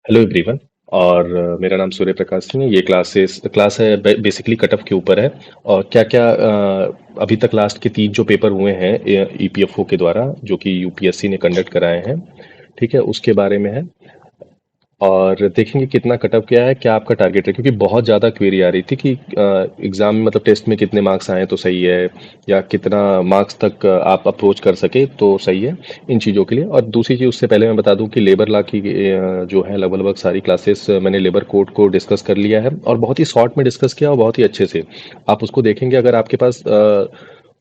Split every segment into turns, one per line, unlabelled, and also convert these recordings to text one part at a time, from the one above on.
Hello everyone. और मेरा नाम सूर्य प्रकाश सिंह है। ये क्लास है बेसिकली कट ऑफ के ऊपर है। और क्या क्या अभी तक लास्ट के 3 जो पेपर हुए हैं ईपीएफओ के द्वारा जो कि यूपीएससी ने कंडक्ट कराए हैं, ठीक है, उसके बारे में है। और देखेंगे कितना कट ऑफ गया है, क्या आपका टारगेट है, क्योंकि बहुत ज़्यादा क्वेरी आ रही थी कि एग्ज़ाम में मतलब टेस्ट में कितने मार्क्स आए तो सही है, या कितना मार्क्स तक आप अप्रोच कर सके तो सही है, इन चीज़ों के लिए। और दूसरी चीज़ उससे पहले मैं बता दूं कि लेबर लॉ की जो है लगभग लगभग सारी क्लासेस मैंने लेबर कोड को डिस्कस कर लिया है, और बहुत ही शॉर्ट में डिस्कस किया और बहुत ही अच्छे से। आप उसको देखेंगे, अगर आपके पास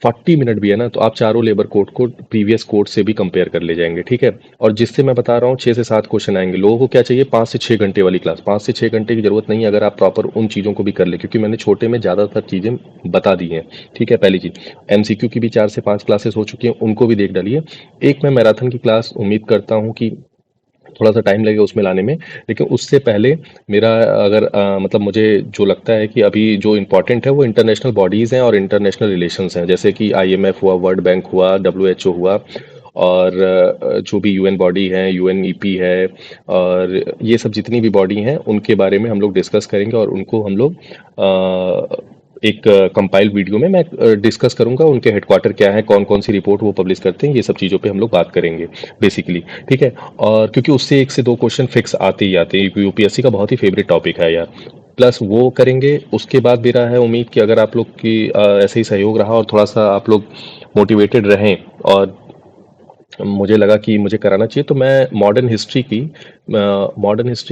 40 मिनट भी है ना, तो आप चारों लेबर कोड को प्रीवियस कोड से भी कंपेयर कर ले जाएंगे, ठीक है। और जिससे मैं बता रहा हूँ 6 से 7 क्वेश्चन आएंगे। लोगों को क्या चाहिए, 5 से 6 घंटे वाली क्लास। 5 से 6 घंटे की जरूरत नहीं है अगर आप प्रॉपर उन चीज़ों को भी कर ले, क्योंकि मैंने छोटे में ज़्यादातर चीज़ें बता दी हैं, ठीक है। पहली चीज़, एमसीक्यू की भी 4 से 5 क्लासेस हो चुकी हैं, उनको भी देख डालिए। एक मैं मैराथन की क्लास उम्मीद करता हूँ कि थोड़ा सा टाइम लगेगा उसमें लाने में, लेकिन उससे पहले मेरा अगर मतलब मुझे जो लगता है कि अभी जो इम्पोर्टेंट है वो इंटरनेशनल बॉडीज़ हैं और इंटरनेशनल रिलेशंस हैं, जैसे कि आईएमएफ हुआ, वर्ल्ड बैंक हुआ, डब्ल्यूएचओ हुआ, और जो भी यूएन बॉडी है, यूएनईपी है, और ये सब जितनी भी बॉडी हैं उनके बारे में हम लोग डिस्कस करेंगे। और उनको हम लोग एक कंपाइल्ड वीडियो में मैं डिस्कस करूंगा, उनके हेडक्वार्टर क्या है, कौन कौन सी रिपोर्ट वो पब्लिश करते हैं, ये सब चीज़ों पे हम लोग बात करेंगे बेसिकली, ठीक है। और क्योंकि उससे 1 से 2 क्वेश्चन फिक्स आते ही आते हैं, यूपीएससी का बहुत ही फेवरेट टॉपिक है यार। प्लस वो करेंगे, उसके बाद मेरा है उम्मीद कि अगर आप लोग की ऐसे ही सहयोग रहा और थोड़ा सा आप लोग मोटिवेटेड रहें, और मुझे लगा कि मुझे कराना चाहिए, तो मैं मॉडर्न हिस्ट्री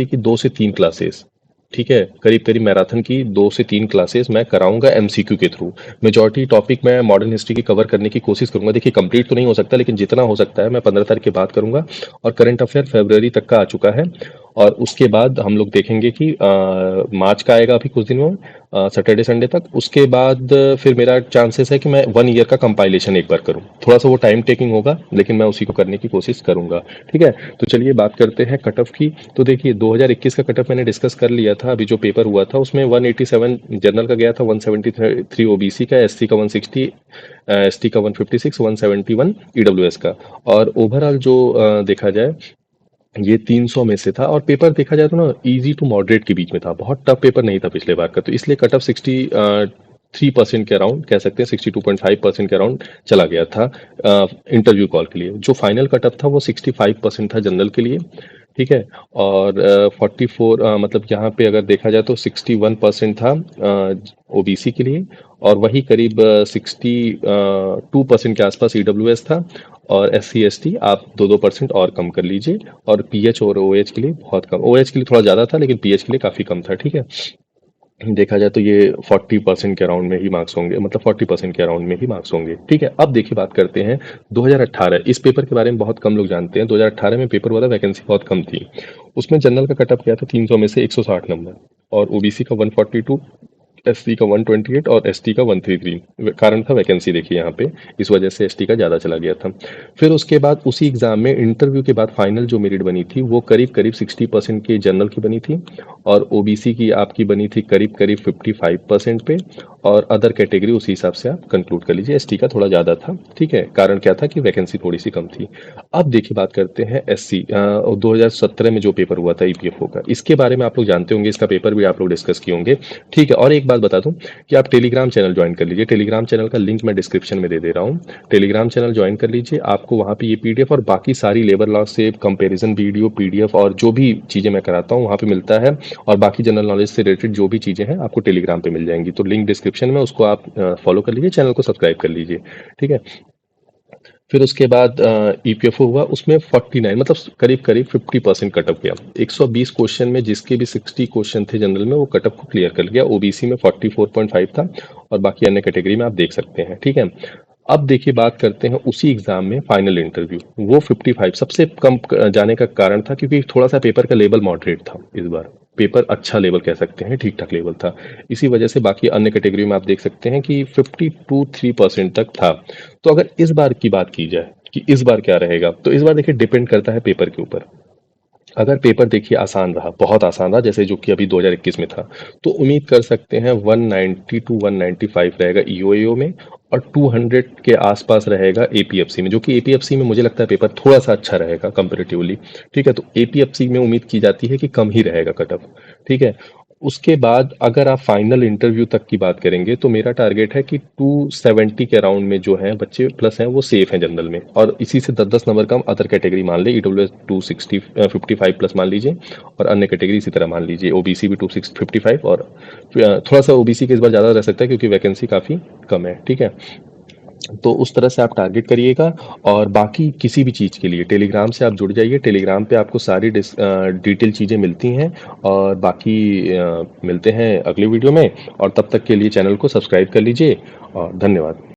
की 2 से 3 क्लासेस, ठीक है, करीब करीब मैराथन की 2 से 3 क्लासेस मैं कराऊंगा एमसीक्यू के थ्रू। मेजॉरिटी टॉपिक मैं मॉडर्न हिस्ट्री की कवर करने की कोशिश करूंगा। देखिए कंप्लीट तो नहीं हो सकता, लेकिन जितना हो सकता है मैं 15 तारीख के बाद करूंगा। और करंट अफेयर फरवरी तक का आ चुका है। और उसके बाद हम लोग देखेंगे कि मार्च का आएगा अभी कुछ दिनों में, सैटरडे संडे तक। उसके बाद फिर मेरा चांसेस है कि मैं 1 ईयर का कंपाइलेशन एक बार करूं। थोड़ा सा वो टाइम टेकिंग होगा, लेकिन मैं उसी को करने की कोशिश करूंगा, ठीक है। तो चलिए बात करते हैं कट ऑफ की। तो देखिए 2021 का कट ऑफ मैंने डिस्कस कर लिया था। अभी जो पेपर हुआ था उसमें 187 जनरल का गया था, 173 ओबीसी का, एससी का 160, एसटी का 156, 171 ईडब्ल्यूएस का। और ओवरऑल जो देखा जाए ये 300 में से था। और पेपर देखा जाए तो ना इजी टू मॉडरेट के बीच में था, बहुत टफ पेपर नहीं था पिछले बार का, तो इसलिए कट ऑफ 63% के अराउंड कह सकते हैं, 62.5% के अराउंड चला गया था इंटरव्यू कॉल के लिए। जो फाइनल कट ऑफ था वो 65% था जनरल के लिए, ठीक है। और 44 मतलब यहाँ पे अगर देखा जाए तो 61% था ओबीसी के लिए। और वही करीब 62% के आसपास ईडब्ल्यूएस था। और एस सी एस टी आप 2-2% और कम कर लीजिए। और पीएच और ओएच के लिए बहुत कम, ओएच के लिए थोड़ा ज़्यादा था लेकिन पीएच के लिए काफ़ी कम था, ठीक है। देखा जाए तो ये 40% के अराउंड में ही मार्क्स होंगे, मतलब 40% के अराउंड में ही मार्क्स होंगे, ठीक है। अब देखिए बात करते हैं 2018। इस पेपर के बारे में बहुत कम लोग जानते हैं। 2018 में पेपर हुआ था, वैकेंसी बहुत कम थी। उसमें जनरल का कटअप गया था 300 में से 160 नंबर, और ओबीसी का 142, एससी का 128 और एसटी का 133। कारण था वैकेंसी, देखिए यहाँ पे इस वजह से एसटी का ज़्यादा चला गया था। फिर उसके बाद उसी एग्जाम में इंटरव्यू के बाद फाइनल जो मेरिट बनी थी वो करीब करीब 60% के जनरल की बनी थी। और ओबीसी की आपकी बनी थी करीब करीब 55% पे। और अदर कैटेगरी उसी हिसाब से आप कंक्लूड कर लीजिए, एसटी का थोड़ा ज़्यादा था, ठीक है। कारण क्या था कि वैकेंसी थोड़ी सी कम थी। अब देखिए बात करते हैं एससी 2017 में जो पेपर हुआ था ईपीएफओ का, इसके बारे में आप लोग जानते होंगे, इसका पेपर भी आप लोग डिस्कस किए होंगे, ठीक है। और एक बात बता दूं कि आप टेलीग्राम चैनल ज्वाइन कर लीजिए। टेलीग्राम चैनल का लिंक मैं डिस्क्रिप्शन में दे दे रहा हूँ। टेलीग्राम चैनल ज्वाइन कर लीजिए, आपको वहाँ पे ये पीडीएफ और बाकी सारी लेबर लॉ से कंपैरिजन वीडियो, पीडीएफ और जो भी चीज़ें मैं कराता हूँ वहाँ पे मिलता है। और बाकी जनरल नॉलेज से रिलेटेड जो भी चीज़ें हैं आपको टेलीग्राम पे मिल जाएंगी, तो लिंक डिस्क्रिप्शन में, उसको आप फॉलो कर लीजिए, चैनल को सब्सक्राइब कर लीजिए, ठीक है। फिर उसके बाद ईपीएफओ हुआ, उसमें 49 मतलब करीब करीब 50% कटअप गया। 120 क्वेश्चन में जिसके भी 60 क्वेश्चन थे जनरल में, वो कटअप को क्लियर कर गया। ओबीसी में 44.5 था, और बाकी अन्य कैटेगरी में आप देख सकते हैं, ठीक है। अब देखिए बात करते हैं उसी एग्जाम में फाइनल इंटरव्यू, वो 55 सबसे कम जाने का कारण था क्योंकि थोड़ा सा पेपर का लेवल मॉडरेट था इस बार। पेपर अच्छा लेवल कह सकते हैं, ठीक ठाक लेवल था। इसी वजह से बाकी अन्य कैटेगरी में आप देख सकते हैं कि 52-3% तक था। तो अगर इस बार की बात की जाए कि इस बार क्या रहेगा, तो इस बार देखिए डिपेंड करता है पेपर के ऊपर। अगर पेपर देखिए आसान रहा, बहुत आसान रहा जैसे जो कि अभी 2021 में था, तो उम्मीद कर सकते हैं 190 टू 195 रहेगा ईओएओ में और 200 के आसपास रहेगा एपीएफसी में, जो कि एपीएफसी में मुझे लगता है पेपर थोड़ा-सा अच्छा रहेगा कंपैरेटिवली, ठीक है? तो एपीएफसी में उम्मीद की जाती है कि कम ही रहेगा कट ऑफ, ठीक है? उसके बाद अगर आप फाइनल इंटरव्यू तक की बात करेंगे तो मेरा टारगेट है कि 270 के अराउंड में जो है बच्चे प्लस हैं वो सेफ हैं जनरल में, और इसी से 10-10 नंबर कम अदर कैटेगरी मान ले, ईडब्ल्यूएस 260 55 प्लस मान लीजिए, और अन्य कैटेगरी इसी तरह मान लीजिए, ओबीसी भी 255 और थोड़ा सा ओबीसी के इस बार ज़्यादा रह सकता है क्योंकि वैकेंसी काफ़ी कम है, ठीक है? तो उस तरह से आप टारगेट करिएगा। और बाकी किसी भी चीज़ के लिए टेलीग्राम से आप जुड़ जाइए, टेलीग्राम पे आपको सारी डिटेल चीज़ें मिलती हैं। और बाकी मिलते हैं अगले वीडियो में, और तब तक के लिए चैनल को सब्सक्राइब कर लीजिए और धन्यवाद।